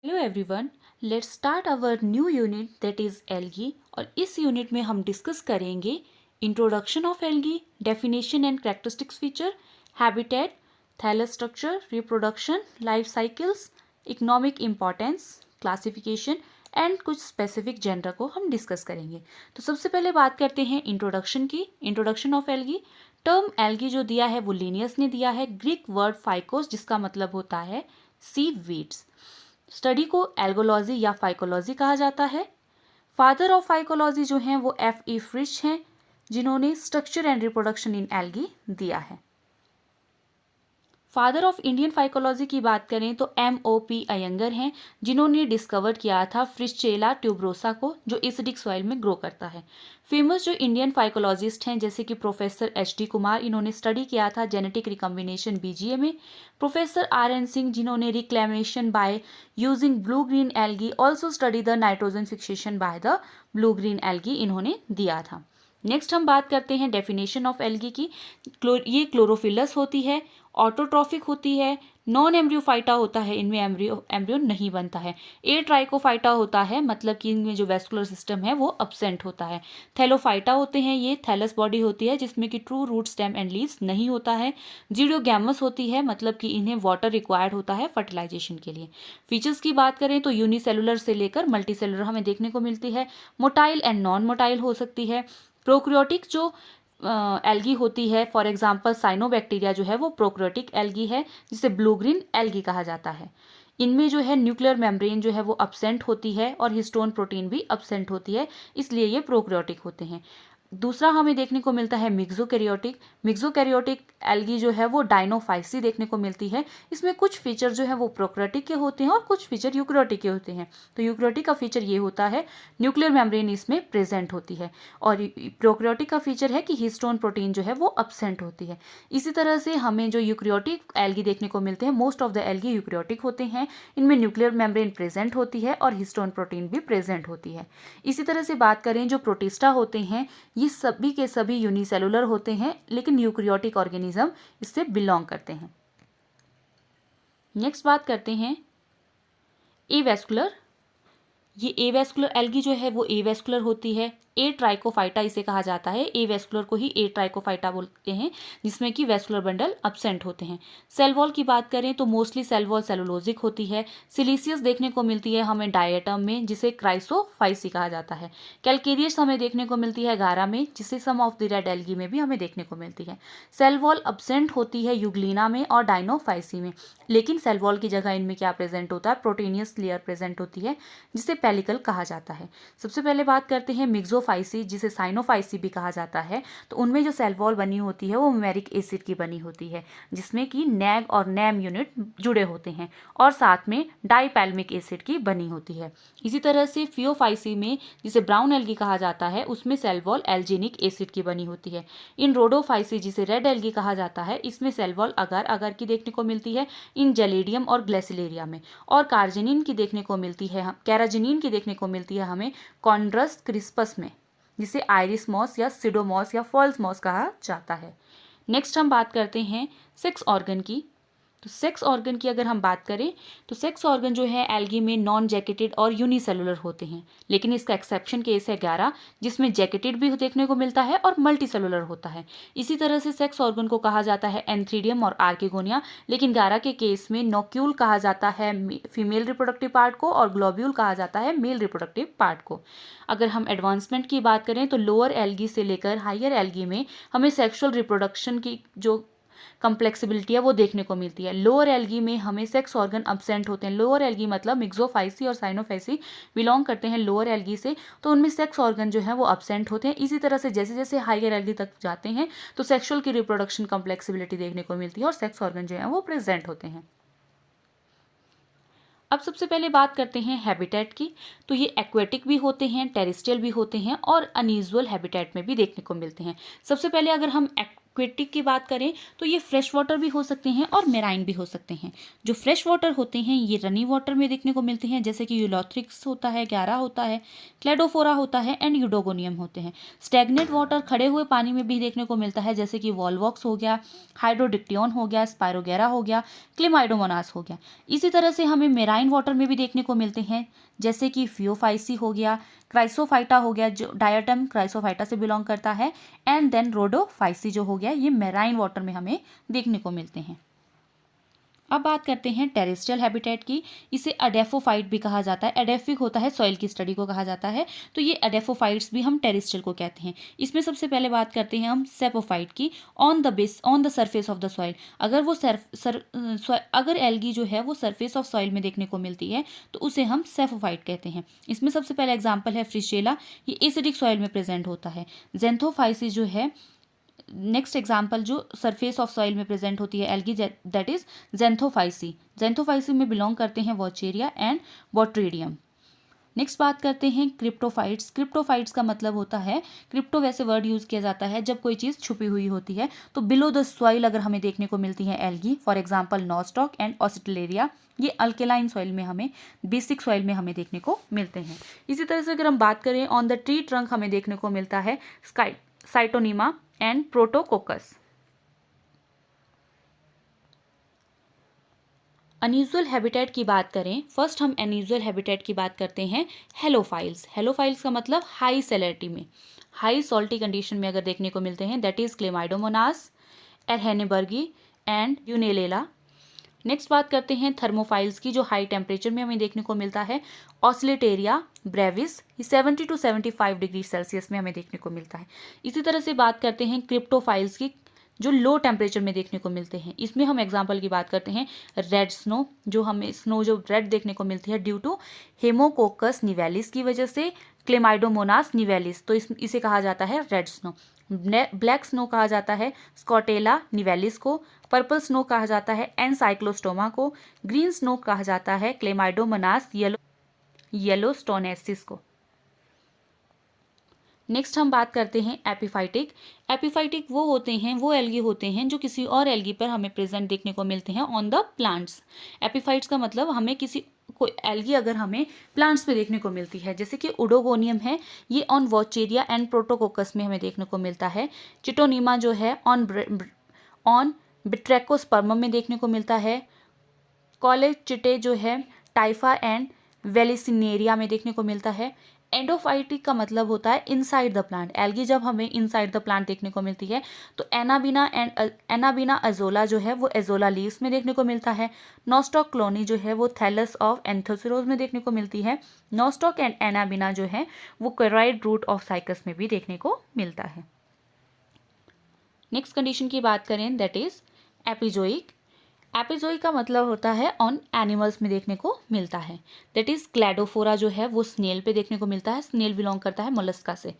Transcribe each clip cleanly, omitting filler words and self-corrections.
Hello everyone, let's start our new unit that is algae. और इस unit में हम डिस्कस करेंगे introduction of algae, definition and characteristics feature, habitat, thallus structure, reproduction, life cycles, economic importance, classification and कुछ specific gender को हम discuss करेंगे। तो सबसे पहले बात करते हैं इंट्रोडक्शन की। Introduction of algae, term algae जो दिया है वो लिनियस ने दिया है, ग्रीक वर्ड फाइकोस जिसका मतलब होता है सी वीड्स। स्टडी को एल्गोलॉजी या फाइकोलॉजी कहा जाता है। फादर ऑफ फाइकोलॉजी जो हैं वो F.E. फ्रिश हैं, जिन्होंने structure and reproduction in algae दिया है। फादर ऑफ इंडियन फाइकोलॉजी की बात करें तो M.O.P. अयंगर हैं, जिन्होंने डिस्कवर किया था फ्रिश्चेला ट्यूबरोसा को, जो एसिडिक सॉइल में ग्रो करता है। फेमस जो इंडियन फाइकोलॉजिस्ट हैं जैसे कि प्रोफेसर H.D. कुमार, इन्होंने स्टडी किया था जेनेटिक रिकम्बिनेशन BGA में। Professor R.N. सिंह, जिन्होंने reclamation by using blue green algae also study the nitrogen fixation by the blue green algae, इन्होंने दिया था। नेक्स्ट हम बात करते हैं डेफिनेशन ऑफ एल्गी की। ये क्लोरोफिलस होती है, ऑटोट्रॉफिक होती है, नॉन एम्ब्रियोफाइटा होता है, इनमें एम्ब्रियो नहीं बनता है। ए ट्राइकोफाइटा होता है, मतलब कि इनमें जो वेस्कुलर सिस्टम है वो अब्सेंट होता है। थैलोफाइटा होते हैं, ये थैलस बॉडी होती है जिसमें कि true root stem and leaves नहीं होता है। जीडियोगैमस होती है, मतलब कि इन्हें वाटर रिक्वायर्ड होता है फर्टिलाइजेशन के लिए। फीचर्स की बात करें तो यूनिसेलुलर से लेकर मल्टीसेलुलर हमें देखने को मिलती है। मोटाइल एंड नॉन मोटाइल हो सकती है। प्रोक्रियोटिक जो एल्गी होती है, फॉर एग्जांपल साइनोबैक्टीरिया जो है वो प्रोक्रियोटिक एल्गी है, जिसे ब्लू ग्रीन एल्गी कहा जाता है। इनमें जो है न्यूक्लियर मेम्ब्रेन जो है वो अब्सेंट होती है और हिस्टोन प्रोटीन भी अब्सेंट होती है, इसलिए ये प्रोक्रियोटिक होते हैं। दूसरा हमें देखने को मिलता है मिक्सोकैरियोटिक। मिक्सोकैरियोटिक एल्गी जो है वो डायनोफाइसी देखने को मिलती है। इसमें कुछ फीचर जो है वो प्रोक्रियोटिक के होते हैं और कुछ फीचर यूकैरियोटिक के होते हैं। तो यूकैरियोटिक का फीचर ये होता है न्यूक्लियर मेम्ब्रेन इसमें प्रेजेंट होती है, और प्रोक्रियोटिक का फीचर है कि हिस्टोन प्रोटीन जो है वो अब्सेंट होती है। इसी तरह से हमें जो यूकैरियोटिक एल्गी देखने को मिलते हैं, most of the algae eukaryotic होते हैं। इनमें न्यूक्लियर मेम्ब्रेन प्रेजेंट होती है और हिस्टोन प्रोटीन भी प्रेजेंट होती है। इसी तरह से बात करें जो प्रोटिस्टा होते हैं, ये सभी के सभी यूनिसेलुलर होते हैं, लेकिन यूकैरियोटिक ऑर्गेनिज्म इससे बिलोंग करते हैं। नेक्स्ट बात करते हैं एवेस्कुलर। ये एवेस्कुलर एल्गी जो है वो एवेस्कुलर होती है। ए ट्राइकोफाइटा इसे कहा जाता है, एवेस्कुलर को ही ए ट्राइकोफाइटा बोलते हैं, जिसमें कि वेस्कुलर बंडल अब्सेंट होते हैं। सेल वॉल की बात करें तो मोस्टली सेल वॉल सेलुलोजिक होती है। सिलीसियस देखने को मिलती है हमें डायटम में, जिसे क्राइसोफाइसी कहा जाता है। कैलकेरियस हमें देखने को मिलती है गारा में, जिसे सम ऑफ द रेड एल्गी में भी हमें देखने को मिलती है। सेल वॉल अब्सेंट होती है यूग्लिना में और डायनोफाइसी में, लेकिन सेल वॉल की जगह इनमें क्या प्रेजेंट होता है, प्रोटीनियस लेयर प्रेजेंट होती है, जिसे पेलिकल कहा जाता है। सबसे पहले बात करते हैं मिक्सोफाइसी, जिसे साइनोफाइसी भी कहा जाता है। तो उनमें जो सेल वॉल बनी होती है वो मेरिक एसिड की बनी होती है, जिसमें कि नैग और नैम यूनिट जुड़े होते हैं, और साथ में डाइपैल्मिक एसिड की बनी होती है। इसी तरह से फियोफाइसी में, जिसे ब्राउन एल्गी कहा जाता है, उसमें सेल वॉल एल्जिनिक एसिड की बनी होती है। इन रोडोफाइसी, जिसे रेड एल्गी कहा जाता है, इसमें सेल वॉल अगर अगर की देखने को मिलती है इन जेलेडियम और ग्लेसिलेरिया में, और कार्जिनिन की देखने को मिलती है, कैराजिनिन की देखने को मिलती है हमें कॉन्ड्रस क्रिस्पस में, जिसे आइरिस मॉस या सिडोमॉस या फॉल्स मॉस कहा जाता है। नेक्स्ट हम बात करते हैं सेक्स ऑर्गन की। तो सेक्स ऑर्गन की अगर हम बात करें तो सेक्स ऑर्गन जो है एल्गी में नॉन जैकेटेड और यूनिसेलुलर होते हैं, लेकिन इसका एक्सेप्शन केस है गारा, जिसमें जैकेटेड भी देखने को मिलता है और मल्टीसेलुलर होता है। इसी तरह से सेक्स ऑर्गन को कहा जाता है एंथ्रीडियम और आर्किगोनिया, लेकिन गारा के केस में नोक्यूल कहा जाता है फीमेल रिप्रोडक्टिव पार्ट को और ग्लोब्यूल कहा जाता है मेल रिप्रोडक्टिव पार्ट को। अगर हम एडवांसमेंट की बात करें तो लोअर एल्गी से लेकर हायर एल्गी में हमें सेक्सुअल रिप्रोडक्शन की जो कम्प्लेक्सिबिलिटी है वो देखने को मिलती है। लोअर एल्गी में हमें सेक्स ऑर्गन अब्सेंट होते हैं। लोअर एल्गी मतलब मिक्सोफाइसी और साइनोफाइसी बिलोंग करते हैं लोअर एल्गी से, तो उनमें सेक्स ऑर्गन जो है वो अब्सेंट होते हैं। इसी तरह से जैसे जैसे हायर एल्गी तक जाते हैं तो सेक्सुअल की रिप्रोडक्शन कम्प्लेक्सिबिलिटी देखने को मिलती है और सेक्स ऑर्गन जो है वो प्रेजेंट होते हैं। अब सबसे पहले बात करते हैं हैबिटेट की। तो ये एक्वेटिक भी होते हैं, टेरेस्ट्रियल भी होते हैं और अनयूजुअल हैबिटेट में भी देखने को मिलते हैं। सबसे पहले अगर हम एक्वेटिक की बात करें तो ये फ्रेश वाटर भी हो सकते हैं और मेराइन भी हो सकते हैं। जो फ्रेश वाटर होते हैं ये रनिंग वाटर में देखने को मिलते हैं, जैसे कि यूलोथ्रिक्स होता है, ग्यारा होता है, क्लेडोफोरा होता है एंड यूडोगोनियम होते हैं। स्टैग्नेंट वाटर खड़े हुए पानी में भी देखने को मिलता है, जैसे कि वॉलवॉक्स हो गया, हाइड्रोडिक्टियन हो गया, स्पायरोगेरा हो गया, क्लेमाइडोमोनास हो गया। इसी तरह से हमें मेराइन वाटर में भी देखने को मिलते हैं, जैसे कि फियोफाइसी हो गया, क्राइसोफाइटा हो गया जो डायटम क्राइसोफाइटा से बिलोंग करता है, एंड देन रोडोफाइसी जो हो गया, ये मेराइन वाटर में हमें देखने को मिलते हैं। अब बात करते हैं टेरेस्ट्रियल हैबिटेट की। इसे एडेफोफाइट भी कहा जाता है। एडेफिक होता है सॉइल की स्टडी को कहा जाता है, तो ये एडेफोफाइट्स भी हम टेरेस्ट्रियल को कहते हैं। इसमें सबसे पहले बात करते हैं हम सेपोफाइट की। On the surface of the soil, अगर वो अगर एल्गी जो है वो सरफेस ऑफ सॉइल में देखने को मिलती है तो उसे हम सेफोफाइट कहते हैं। इसमें सबसे पहला एग्जाम्पल है फ्रिशेला, ये एसिडिक सॉइल में प्रेजेंट होता है। जेंथोफाइसिस जो है नेक्स्ट एग्जाम्पल जो सरफेस ऑफ सॉइल में प्रेजेंट होती है एल्गी, दैट इज जेंथोफाइसी। जेंथोफाइसी में बिलोंग करते हैं वॉचेरिया एंड बॉट्रीडियम। नेक्स्ट बात करते हैं क्रिप्टोफाइट्स। क्रिप्टोफाइट्स का मतलब होता है, क्रिप्टो वैसे वर्ड यूज किया जाता है जब कोई चीज़ छुपी हुई होती है, तो बिलो द सॉइल अगर हमें देखने को मिलती है algae, for example Nostoc and Oscillatoria, ये अल्केलाइन सॉइल में हमें, बेसिक सॉइल में हमें देखने को मिलते हैं। इसी तरह से अगर हम बात करें ऑन द ट्री ट्रंक हमें देखने को मिलता है साइटोनिमा एंड प्रोटोकोकस। अनयूजुअल हैबिटेट की बात करें, फर्स्ट हम अनयूजुअल हैबिटेट की बात करते हैं हेलोफाइल्स। हेलोफाइल्स का मतलब हाई सैलिनिटी में, हाई सॉल्टी कंडीशन में अगर देखने को मिलते हैं, that is Chlamydomonas, ehrenbergii and Dunaliella. Next बात करते हैं थर्मोफाइल्स की, जो हाई टेम्परेचर में हमें देखने को मिलता है ऑस्लेटेरिया ब्रेविस, 70 to 75 डिग्री सेल्सियस में हमें देखने को मिलता है। इसी तरह से बात करते हैं क्रिप्टोफाइल्स की, जो लो टेम्परेचर में देखने को मिलते हैं। इसमें हम एग्जांपल की बात करते हैं रेड स्नो, जो हमें स्नो जो रेड देखने को मिलती है ड्यू टू हेमोकोकस निवेलिस की वजह से, क्लेमाइडोमोनास निवेलिस, तो इसे कहा जाता है रेड स्नो। ब्लैक स्नो कहा जाता है स्कॉटेला निवेलिस को, पर्पल स्नो कहा जाता है एनसाइक्लोस्टोमा को, ग्रीन स्नो कहा जाता है क्लेमाइडोमोनास येलोस्टोनेसिस को। नेक्स्ट हम बात करते हैं एपिफाइटिक। एपिफाइटिक वो होते हैं, वो एल्गी होते हैं जो किसी और एल्गी पर हमें प्रेजेंट देखने को मिलते हैं ऑन द प्लांट्स। एपिफाइट्स का मतलब हमें किसी कोई एल्गी अगर हमें प्लांट्स पे देखने को मिलती है, जैसे कि उडोगोनियम है, ये ऑन वॉचेरिया एंड प्रोटोकोकस में हमें देखने को मिलता है। चिटोनीमा जो है ऑन बिट्रैकोस्पर्मम में देखने को मिलता है। कॉलेचिटे जो है टाइफा एंड वेलिसिनेरिया में देखने को मिलता है। एंडोफाइटिक का मतलब होता है इनसाइड द प्लांट। एल्गी जब हमें इनसाइड द प्लांट देखने को मिलती है तो एनाबिना अजोला जो है वो एजोला लीव्स में देखने को मिलता है। नॉस्टॉक क्लोनी जो है वो थैलस ऑफ एंथोसिरोज में देखने को मिलती है। नॉस्टॉक एंड एनाबिना जो है वो कैरॉइड रूट ऑफ साइकस में भी देखने को मिलता है। नेक्स्ट कंडीशन की बात करें, दैट इज एपिजोइक। एपिजोइक का मतलब होता है ऑन एनिमल्स में देखने को मिलता है, दैट इज क्लैडोफोरा जो है वो स्नेल पे देखने को मिलता है। स्नेल बिलोंग करता है मोलस्का से।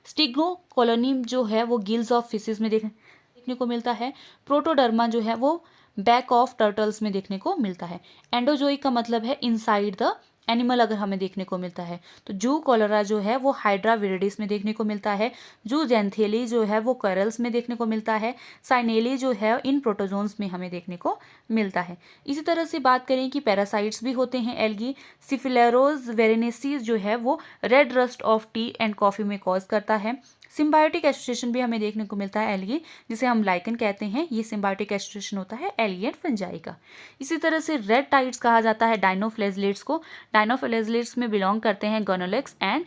स्टिग्नो कॉलोनी जो है वो गिल्स ऑफ फिशेस में देखने को मिलता है। प्रोटोडर्मा जो है वो बैक ऑफ टर्टल्स में देखने को मिलता है। एंडोजोइक का मतलब है इनसाइड द एनिमल अगर हमें देखने को मिलता है, तो जू कॉलरा जो है वो हाइड्रा विरिडिस में देखने को मिलता है। जू जेंथेली जो है वो करल्स में देखने को मिलता है। साइनेली जो है इन प्रोटोजोन्स में हमें देखने को मिलता है। इसी तरह से बात करें कि पैरासाइट्स भी होते हैं एल्गी। सिफिलेरोज वेरेनेसीज जो है वो red rust of T and coffee में कॉज करता है। सिम्बायोटिक एसोसिएशन भी हमें देखने को मिलता है एल्गी, जिसे हम लाइकन कहते हैं। ये सिम्बायोटिक एसोसिएशन होता है एल्गी एंड फंजाई का। इसी तरह से रेड टाइड्स कहा जाता है डाइनोफ्लेजलेट्स को। डाइनोफ्लेजलेट्स में बिलोंग करते हैं गोनोलेक्स एंड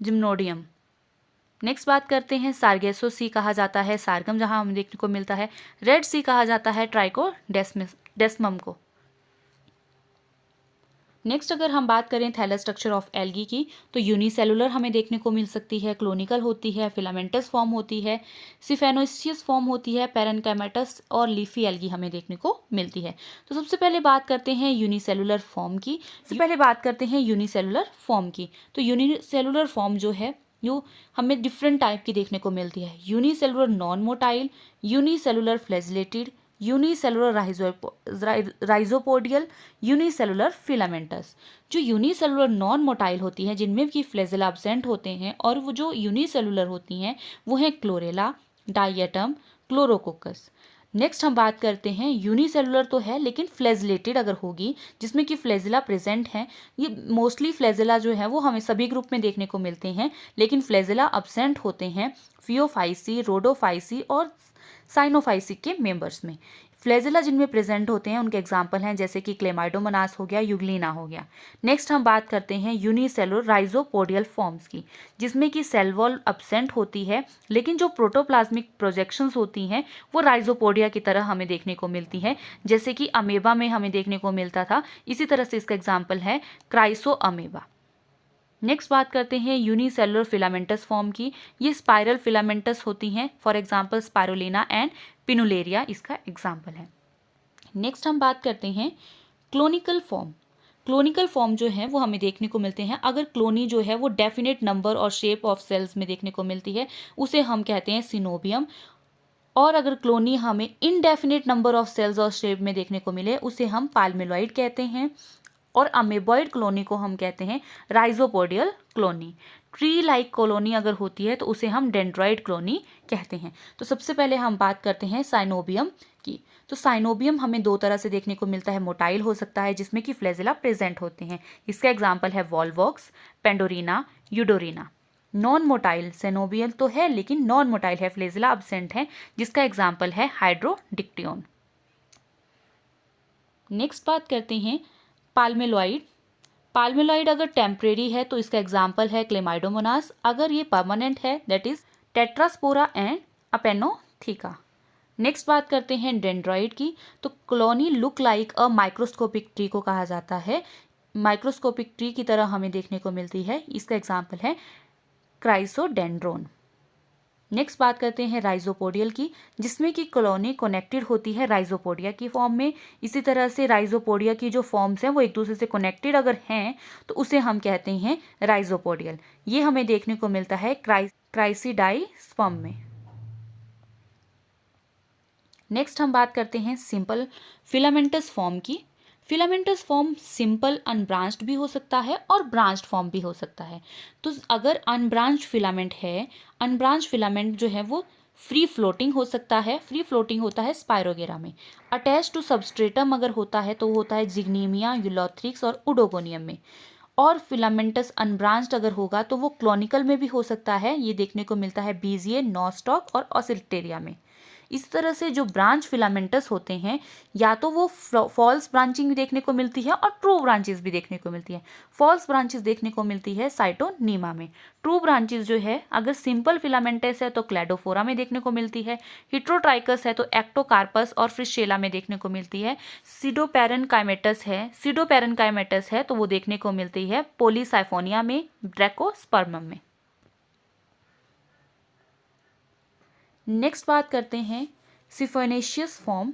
जिम्नोडियम। नेक्स्ट बात करते हैं सार्गेसो सी कहा जाता है सार्गम, जहां हमें देखने को मिलता है। रेड सी कहा जाता है ट्राइकोडेस्मम को। नेक्स्ट अगर हम बात करें थैलस स्ट्रक्चर ऑफ एल्गी की, तो यूनिसेलुलर हमें देखने को मिल सकती है, क्लोनिकल होती है, फिलामेंटस फॉर्म होती है, सिफेनोसियस फॉर्म होती है, पेरेनकाइमेटस और लीफी एल्गी हमें देखने को मिलती है। तो सबसे पहले बात करते हैं यूनिसेलुलर फॉर्म की। तो यूनिसेलुलर फॉर्म जो है जो हमें डिफरेंट टाइप की देखने को मिलती है। Unicellular non motile, unicellular flagellated, unicellular rhizopodial, unicellular filamentous. जो यूनिसेलुलर नॉन मोटाइल होती हैं, जिनमें कि फ्लैजेला एब्सेंट होते हैं, और वो जो यूनिसेलुलर होती हैं वो हैं क्लोरेला, डायटम, क्लोरोकोकस। नेक्स्ट हम बात करते हैं यूनिसेलुलर तो है लेकिन फ्लैजिलेटेड अगर होगी, जिसमें कि फ्लैजिला प्रेजेंट है। ये मोस्टली फ्लैजिला जो है वो हमें सभी ग्रुप में देखने को मिलते हैं, लेकिन फ्लैजिला अब्सेंट होते हैं फियोफाइसी, रोडोफाइसी और साइनोफाइसी के मेंबर्स में। फ्लैजिला जिनमें प्रेजेंट होते हैं उनके एग्जाम्पल हैं जैसे कि क्लेमाइडोमोनास हो गया, यूग्लिना हो गया। नेक्स्ट हम बात करते हैं यूनिसेलुलर राइजोपोडियल फॉर्म्स की, जिसमें कि सेल वॉल अब्सेंट होती है, लेकिन जो प्रोटोप्लाज्मिक प्रोजेक्शंस होती हैं वो राइजोपोडिया की तरह हमें देखने को मिलती है, जैसे कि अमेबा में हमें देखने को मिलता था। इसी तरह से इसका एग्जाम्पल है क्राइसो अमेबा। नेक्स्ट बात करते हैं यूनिसेलुलर फिलामेंटस फॉर्म की। ये स्पाइरल फिलामेंटस होती हैं, फॉर एग्जांपल स्पाइरुलिना एंड पिनुलेरिया इसका एग्जांपल है। नेक्स्ट हम बात करते हैं क्लोनिकल फॉर्म। क्लोनिकल फॉर्म जो है वो हमें देखने को मिलते हैं अगर क्लोनी जो है वो डेफिनेट नंबर और शेप ऑफ सेल्स में देखने को मिलती है, उसे हम कहते हैं सिनोबियम। और अगर क्लोनी हमें इनडेफिनेट नंबर ऑफ सेल्स और शेप में देखने को मिले, उसे हम पाल्मेलॉइड कहते हैं। और अमेबॉइड कॉलोनी को हम कहते हैं राइजोपोडियल कॉलोनी। ट्री लाइक कॉलोनी अगर होती है तो उसे हम डेंड्रॉइड कॉलोनी कहते हैं। तो सबसे पहले हम बात करते हैं साइनोबियम की। तो साइनोबियम हमें दो तरह से देखने को मिलता है। मोटाइल हो सकता है जिसमें कि फ्लैजिला प्रेजेंट होते हैं, इसका एग्जाम्पल है वॉल्वॉक्स, पेंडोरिना, यूडोरिना। नॉन मोटाइल सेनोबियल तो है लेकिन नॉन मोटाइल है, फ्लैजिला अब्सेंट है, जिसका एग्जाम्पल है हाइड्रोडिक्टियोन। नेक्स्ट बात करते हैं पाल्मेलॉइड। पाल्मेलॉइड अगर टेम्परेरी है तो इसका एग्जाम्पल है क्लेमाइडोमोनास, अगर ये परमानेंट है दैट इज टेट्रास्पोरा एंड अपेनोथिका। नेक्स्ट बात करते हैं डेंड्रॉइड की। तो colony look like a microscopic tree को कहा जाता है, माइक्रोस्कोपिक ट्री की तरह हमें देखने को मिलती है, इसका एग्जाम्पल है क्राइसोडेंड्रोन। नेक्स्ट बात करते हैं राइजोपोडियल की, जिसमें कि कॉलोनी कनेक्टेड होती है राइजोपोडिया की फॉर्म में। इसी तरह से राइजोपोडिया की जो फॉर्म्स हैं वो एक दूसरे से कनेक्टेड अगर हैं तो उसे हम कहते हैं राइजोपोडियल। ये हमें देखने को मिलता है क्राइसिडाइस्पर्म में। नेक्स्ट हम बात करते हैं सिंपल फिलामेंटस फॉर्म की। फिलामेंटस फॉर्म सिंपल अनब्रांच्ड भी हो सकता है और ब्रांच्ड फॉर्म भी हो सकता है। तो अगर अनब्रांच्ड फिलामेंट है, अनब्रांच्ड फिलामेंट जो है वो फ्री फ्लोटिंग हो सकता है। फ्री फ्लोटिंग होता है स्पाइरोगेरा में। अटैच टू सबस्ट्रेटम अगर होता है तो वो होता है जिग्नीमिया, यूलोथ्रिक्स और उडोगोनियम में। और फिलामेंटस अनब्रांच्ड अगर होगा तो वो क्लोनिकल में भी हो सकता है, ये देखने को मिलता है बीजिए, नॉस्टॉक और ऑसिल्टेरिया में। इस तरह से जो ब्रांच फिलामेंटस होते हैं या तो वो फॉल्स ब्रांचिंग भी देखने को मिलती है और ट्रू ब्रांचेस भी देखने को मिलती है। फॉल्स ब्रांचेस देखने को मिलती है साइटोनीमा में। ट्रू ब्रांचेस जो है अगर सिंपल फिलामेंटस है तो क्लेडोफोरा में देखने को मिलती है, हिट्रोट्राइकस है तो एक्टोकार्पस और फ्रिशेला में देखने को मिलती है, सीडोपेरेनकाइमेटस है तो वो देखने को मिलती है पोलीसाइफोनिया में, ड्रैकोस्पर्मम में। नेक्स्ट बात करते हैं सिफोनेशियस फॉर्म।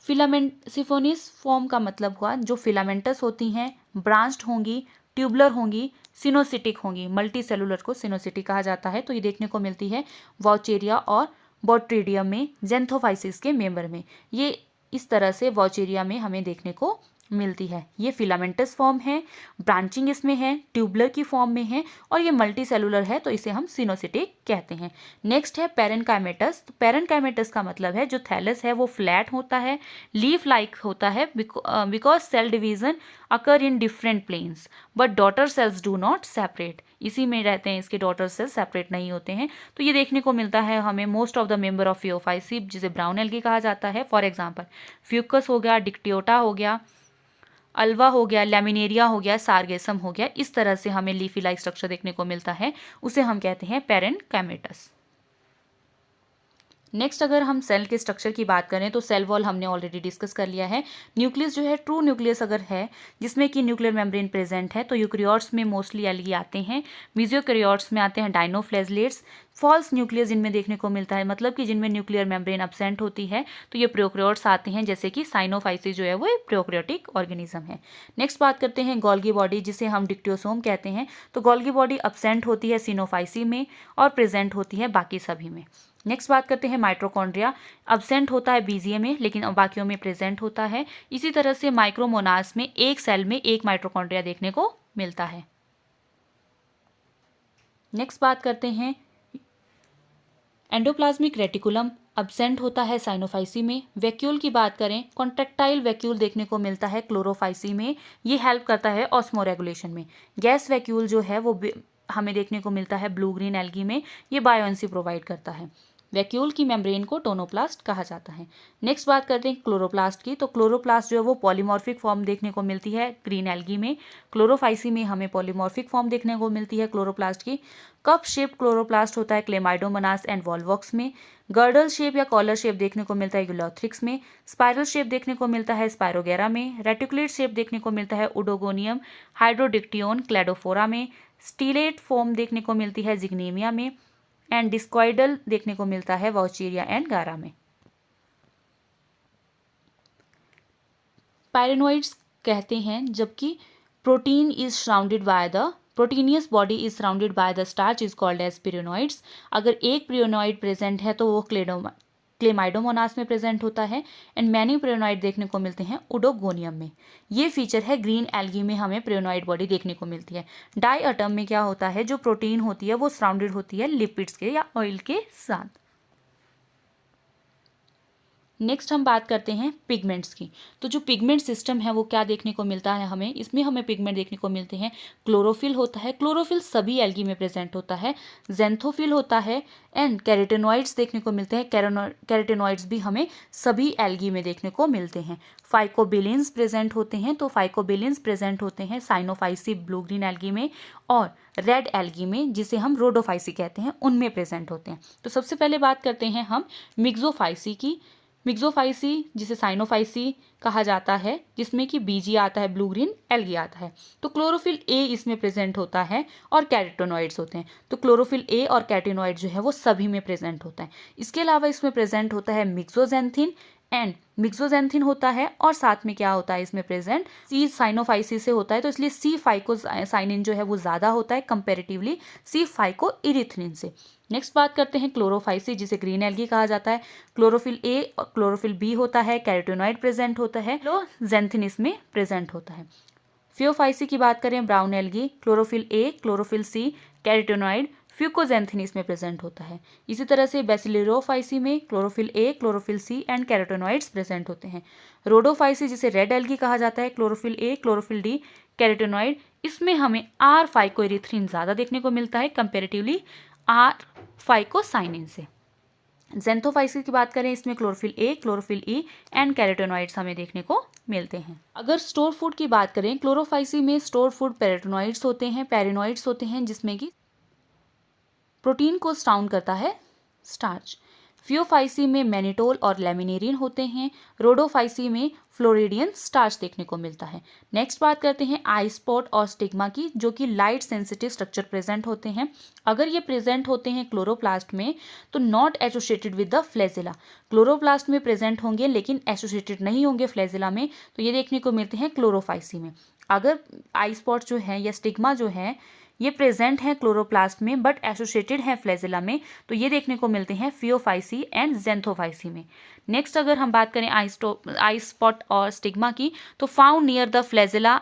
सिफोनियस फॉर्म का मतलब हुआ जो फिलामेंटस होती हैं, ब्रांच्ड होंगी, ट्यूबुलर होंगी, सिनोसिटिक होंगी। मल्टी सेलुलर को सिनोसिटिक कहा जाता है। तो ये देखने को मिलती है वॉचेरिया और बोट्रिडियम में, जेंथोफाइसिस के मेंबर में। ये इस तरह से वॉचेरिया में हमें देखने को मिलती है। ये फिलामेंटस फॉर्म है, ब्रांचिंग इसमें है, ट्यूबुलर की फॉर्म में है और ये मल्टी सेलुलर है तो इसे हम सिनोसिटिक कहते हैं। नेक्स्ट है पेरेनकाइमेटस। तो पेरेनकाइमेटस का मतलब है जो थैलस है वो फ्लैट होता है, लीफ लाइक होता है, because cell division occur in different planes but daughter cells do not separate. इसी में रहते हैं, इसके डॉटर सेल्स सेपरेट नहीं होते हैं। तो ये देखने को मिलता है हमें most of the member of Phaeophyceae, जिसे ब्राउन एल्गी कहा जाता है। फॉर एग्जाम्पल फ्यूकस हो गया, डिक्टियोटा हो गया, अल्वा हो गया, लैमिनेरिया हो गया, सार्गेसम हो गया। इस तरह से हमें लीफी लाइक स्ट्रक्चर देखने को मिलता है, उसे हम कहते हैं पेरेनकाइमेटस। नेक्स्ट अगर हम सेल के स्ट्रक्चर की बात करें तो सेल वॉल हमने ऑलरेडी डिस्कस कर लिया है। न्यूक्लियस जो है ट्रू न्यूक्लियस अगर है जिसमें कि न्यूक्लियर मेम्ब्रेन प्रेजेंट है तो यूकैरियोट्स में मोस्टली एल्गी आते हैं, मेसोकैरियोट्स में आते हैं डायनोफ्लैजिलेट्स। फॉल्स न्यूक्लियस जिनमें देखने को मिलता है, मतलब कि जिनमें न्यूक्लियर मेम्ब्रेन एब्सेंट होती है, तो ये प्रोकैरियोट्स आते हैं, जैसे कि साइनोफाइसी जो है वो एक प्रोकैरियोटिक ऑर्गेनिज्म है। नेक्स्ट बात करते हैं गोल्गी बॉडी, जिसे हम डिक्टियोसोम कहते हैं। तो गोल्गी बॉडी एब्सेंट होती है सिनोफाइसी में और प्रेजेंट होती है बाकी सभी में। नेक्स्ट बात करते हैं माइटोकॉन्ड्रिया। एब्सेंट होता है बीजीए में लेकिन बाकियों में प्रेजेंट होता है। इसी तरह से माइक्रोमोनास में एक सेल में एक माइटोकॉन्ड्रिया देखने को मिलता है। नेक्स्ट बात करते हैं एंडोप्लाज्मिक रेटिकुलम अब्सेंट होता है साइनोफाइसी में। वैक्यूल की बात करें, कॉन्ट्रैक्टाइल वैक्यूल देखने को मिलता है क्लोरोफाइसी में। ये हेल्प करता है ऑस्मोरेगुलेशन में। गैस वैक्यूल जो है वो हमें देखने को मिलता है ब्लू ग्रीन एल्गी में। ये बायोएंसी प्रोवाइड करता है। वैक्यूल की मेम्ब्रेन को टोनोप्लास्ट कहा जाता है। नेक्स्ट बात करते हैं क्लोरोप्लास्ट की। तो क्लोरोप्लास्ट जो है वो पॉलीमॉर्फिक फॉर्म देखने को मिलती है ग्रीन एल्गी में। क्लोरोफाइसी में हमें पॉलीमॉर्फिक फॉर्म देखने को मिलती है क्लोरोप्लास्ट की। कप शेप क्लोरोप्लास्ट होता है क्लेमाइडोमोनास एंड वॉल्वॉक्स में। गर्डल शेप या कॉलर शेप देखने को मिलता है यूलोथ्रिक्स में। स्पाइरल शेप देखने को मिलता है स्पायरोगेरा में। रेटिकुलेट शेप देखने को मिलता है उडोगोनियम हाइड्रोडिक्टियोन क्लेडोफोरा में। स्टीलेट फॉर्म देखने को मिलती है जिग्नेमिया में। एंड डिस्कॉइडल देखने को मिलता है वॉचेरिया एंड गारा में। पायरेनोइड्स कहते हैं जबकि protein is surrounded by the proteinaceous body is surrounded by the starch is called as pyrenoids. अगर एक पिरियोनॉइड प्रेजेंट है तो वो क्लेमाइडोमोनास में प्रेजेंट होता है। एंड मैनी पिरियोनॉइड देखने को मिलते हैं उडोगोनियम में। ये फीचर है ग्रीन एल्गी में हमें पिरियोनॉइड बॉडी देखने को मिलती है। डाईएटम में क्या होता है, जो प्रोटीन होती है वो सराउंडेड होती है लिपिड्स के या ऑयल के साथ। नेक्स्ट हम बात करते हैं पिगमेंट्स की। तो जो पिगमेंट सिस्टम है वो क्या देखने को मिलता है हमें, इसमें हमें पिगमेंट देखने को मिलते हैं। क्लोरोफिल होता है, क्लोरोफिल सभी एल्गी में प्रेजेंट होता है। जेंथोफिल होता है एंड कैरोटेनॉइड्स देखने को मिलते हैं। कैरोटेनॉइड्स भी हमें सभी एल्गी में देखने को मिलते हैं। फाइकोबिलिन्स प्रेजेंट होते हैं, तो फाइकोबिलिन्स प्रेजेंट होते हैं साइनोफाइसी ब्लू ग्रीन एल्गी में और रेड एल्गी में जिसे हम रोडोफाइसी कहते हैं उनमें प्रेजेंट होते हैं। तो सबसे पहले बात करते हैं हम मिक्सोफाइसी की। मिक्सोफाइसी जिसे साइनोफाइसी कहा जाता है, जिसमें कि बीजी आता है, ब्लू ग्रीन एल्गी आता है। तो क्लोरोफिल ए इसमें प्रेजेंट होता है और कैरोटेनॉइड्स होते हैं। तो क्लोरोफिल ए और कैरोटेनॉइड जो है वो सभी में प्रेजेंट होता है। इसके अलावा इसमें प्रेजेंट होता है मिक्सोजेंथिन एंड मिक्सोजेंथिन होता है और साथ में क्या होता है इसमें प्रेजेंट, सी साइनोफाइसी से होता है तो इसलिए सी फाइकोसाइनिन जो है वो ज़्यादा होता है कंपेरेटिवली सी फाइकोइरिथ्रिन से। नेक्स्ट बात करते हैं क्लोरोफाइसी जिसे ग्रीन एल्गी कहा जाता है। क्लोरोफिल ए और क्लोरोफिल बी होता है, कैरोटेनॉइड प्रेजेंट होता है, जेंथिन इसमें प्रेजेंट होता है। फियोफाइसी की बात करें brown algae, chlorophyll A, chlorophyll C, carotenoid, fucoxanthin इसमें प्रेजेंट होता है। इसी तरह से बेसिलिरोफाइसी में chlorophyll A, chlorophyll C and carotenoids present होते हैं। रोडोफाइसी जिसे रेड एल्गी कहा जाता है, chlorophyll A, chlorophyll D, carotenoid, इसमें हमें आर फाइकोइरिथ्रिन ज़्यादा देखने को मिलता है कंपेरेटिवली आर फाइकोसाइनिन से। जेंथोफाइसी की बात करें, इसमें chlorophyll A, chlorophyll E and carotenoids हमें देखने को मिलते हैं। अगर स्टोर फूड की बात करें, क्लोरोफाइसी में स्टोर फूड पेरिटोनॉइड्स होते हैं, पेरिनॉइड्स होते हैं जिसमें कि प्रोटीन को स्टाउंड करता है स्टार्च। फियोफाइसी में मैनिटोल और लेमिनेरिन होते हैं। रोडोफाइसी में फ्लोरिडियन स्टार्च देखने को मिलता है। नेक्स्ट बात करते हैं आई स्पॉट और स्टिग्मा की, जो कि लाइट सेंसिटिव स्ट्रक्चर प्रेजेंट होते हैं। अगर ये प्रेजेंट होते हैं क्लोरोप्लास्ट में तो not associated with the flagella. Chloroplast में प्रेजेंट होंगे लेकिन एसोसिएटेड नहीं होंगे फ्लैजिला में, तो ये देखने को मिलते हैं क्लोरोफाइसी में। अगर आई स्पॉट जो है या स्टिग्मा जो है ये प्रेजेंट हैं क्लोरोप्लास्ट में बट एसोसिएटेड हैं फ्लैजिला में, तो ये देखने को मिलते हैं फियोफाइसी एंड जेंथोफाइसी में। नेक्स्ट अगर हम बात करें आई स्पॉट और स्टिग्मा की, तो found near the flagella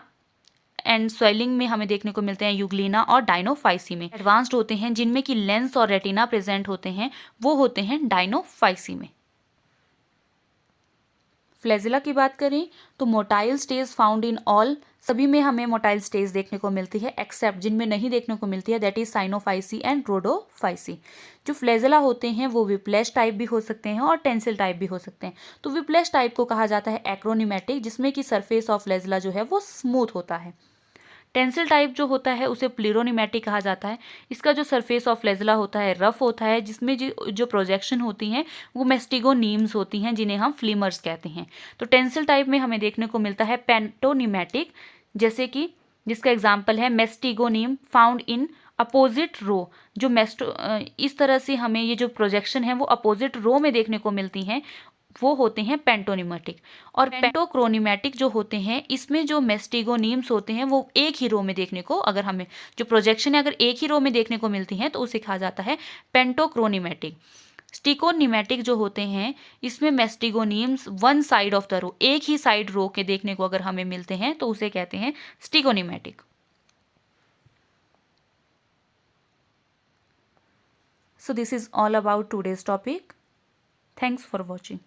and swelling में हमें देखने को मिलते हैं यूग्लिना और डायनोफाइसी में। एडवांस्ड होते हैं जिनमें कि लेंस और रेटिना प्रेजेंट होते हैं, वो होते हैं डायनोफाइसी में। फ्लैजिला की बात करें तो motile stage found in all, सभी में हमें मोटाइल स्टेज देखने को मिलती है एक्सेप्ट जिनमें नहीं देखने को मिलती है, that is Cyanophyceae and Rhodophyceae. जो फ्लैजिला होते हैं वो विप्लैश टाइप भी हो सकते हैं और टेंसिल टाइप भी हो सकते हैं। तो विप्लैश टाइप को कहा जाता है एक्रोनिमेटिक, जिसमें कि सरफेस ऑफ फ्लैजिला जो है वो स्मूथ होता है। टेंसिल टाइप जो होता है उसे प्लीरोनिमेटिक कहा जाता है। इसका जो सरफेस ऑफ फ्लैजिला होता है रफ होता है, जिसमें जो प्रोजेक्शन होती हैं वो मेस्टिगोनीम्स होती हैं जिन्हें हम फ्लीमर्स कहते हैं। तो टेंसिल टाइप में हमें देखने को मिलता है पेंटोनिमेटिक, जैसे कि जिसका एग्जाम्पल है मेस्टिगोनीम फाउंड इन अपोजिट रो। जो इस तरह से हमें ये जो प्रोजेक्शन है वो अपोजिट रो में देखने को मिलती हैं, वो होते हैं पेंटोनिमेटिक। और पेंटोक्रोनिमेटिक जो होते हैं, इसमें जो मेस्टिगोनीम्स होते हैं वो एक ही रो में देखने को, अगर हमें जो प्रोजेक्शन है अगर एक ही रो में देखने को मिलती हैं तो उसे कहा जाता है पेंटोक्रोनिमेटिक। स्टिकोनिमेटिक जो होते हैं, इसमें mastigonemes one side of the row, एक ही साइड रो के देखने को अगर हमें मिलते हैं तो उसे कहते हैं स्टिकोनिमेटिक। So this is all about today's topic. Thanks for watching.